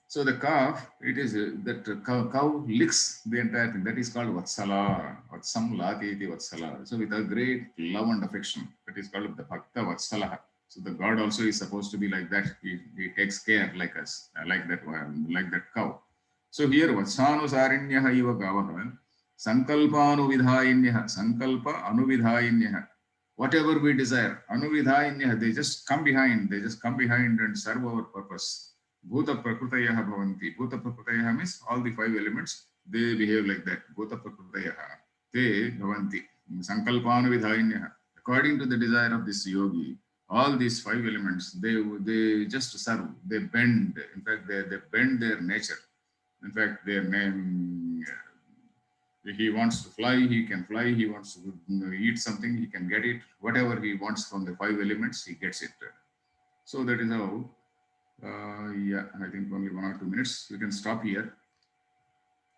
So the calf, it is that cow licks the entire thing. That is called Vatsala. Vatsam lati iti Vatsala. So with a great love and affection, that is called the Bhakta Vatsala. So the God also is supposed to be like that. He takes care like us, like that cow. So here Vatsanusarinyah iva gavaha, Sankalpa anuvidhainyah. Whatever we desire, anuvidhainyah, they just come behind and serve our purpose. Bhuta Prakrutayaha Bhavanti. Bhuta Prakrutayaha means all the 5 elements, they behave like that. Bhuta Prakrutayaha. Te Bhavanti. Sankalpanu Vidhainyaha. According to the desire of this yogi, all these 5 elements, they just serve, they bend. In fact, they bend their nature. In fact, their name, he wants to fly, he can fly. He wants to eat something, he can get it. Whatever he wants from the 5 elements, he gets it. So that is how. Yeah, I think only 1 or 2 minutes. We can stop here.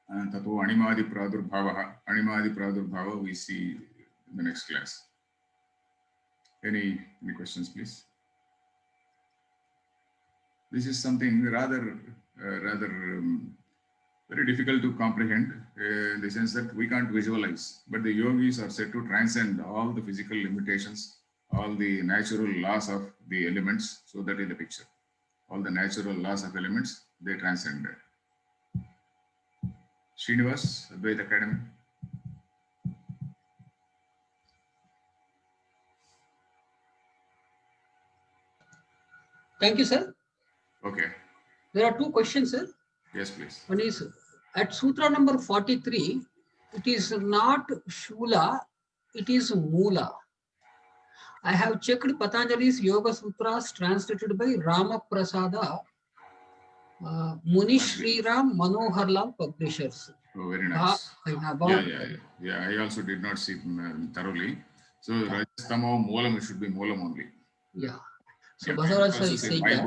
And Tato Animadi Pradurbhava, we see in the next class. Any questions, please? This is something rather very difficult to comprehend in the sense that we can't visualize. But the yogis are said to transcend all the physical limitations, all the natural laws of the elements. So that is the picture. All the natural laws of elements, they transcend. Srinivas, Advaita Academy. Thank you, sir. Okay. There are 2 questions, sir. Yes, please. One is at Sutra number 43, it is not Shula, it is Mula. I have checked Patanjali's Yoga Sutras translated by Rama Prasada, Munish Sriram Manoharlal Publishers. Oh, very nice. Yeah. I also did not see it thoroughly. So Rajastamo Moolam, it should be Moolam only. Yeah. So Basavaraja is saying my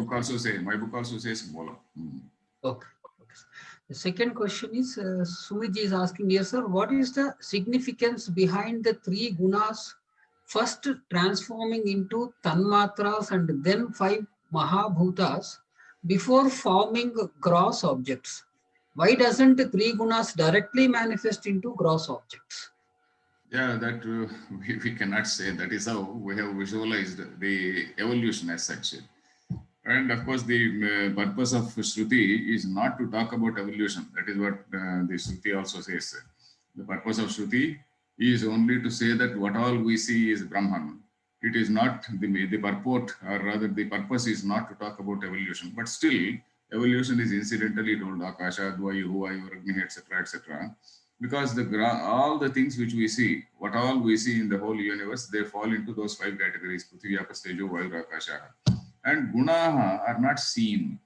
book also says Moolam. Okay. The second question is, Sumiji is asking here, sir, what is the significance behind the 3 gunas, first transforming into tanmatras and then 5 mahabhutas before forming gross objects? Why doesn't the 3 gunas directly manifest into gross objects? Yeah, that we cannot say. That is how we have visualized the evolution as such. And of course, the purpose of Shruti is not to talk about evolution. That is what the Shruti also says. The purpose of Shruti is only to say that what all we see is Brahman. It is not the purport, or rather the purpose is not to talk about evolution. But still, evolution is incidentally told, Akasha, Dvayu, Vayu, Agni, etc., etc. Because all the things which we see, what all we see in the whole universe, they fall into those 5 categories, Prithvi, Apas, Tejo, Vayu, Akasha. And gunaha are not seen.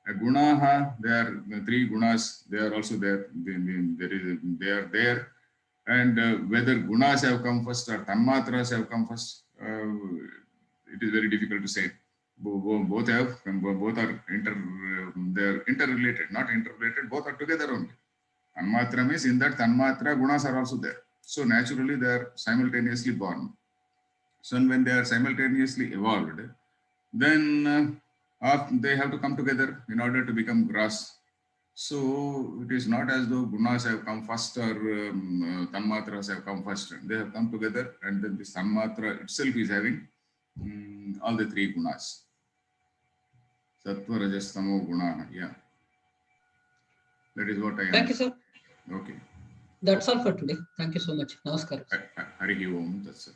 Gunaha, there are 3 gunas, they are also there. They are there. And whether gunas have come first or tanmatras have come first, it is very difficult to say. Both are they're interrelated, not interrelated, both are together only. Tanmatra means in that tanmatra, gunas are also there. So naturally, they are simultaneously born. So when they are simultaneously evolved, then they have to come together in order to become gross. So it is not as though gunas have come first or tanmatras have come first. They have come together, and then this tanmatra itself is having all the 3 gunas. Sattva, Rajas, Tamo, Guna. Yeah. That is what I am. Thank you, sir. Okay. That's all for today. Thank you so much. Namaskar. Harihi Om. That's it.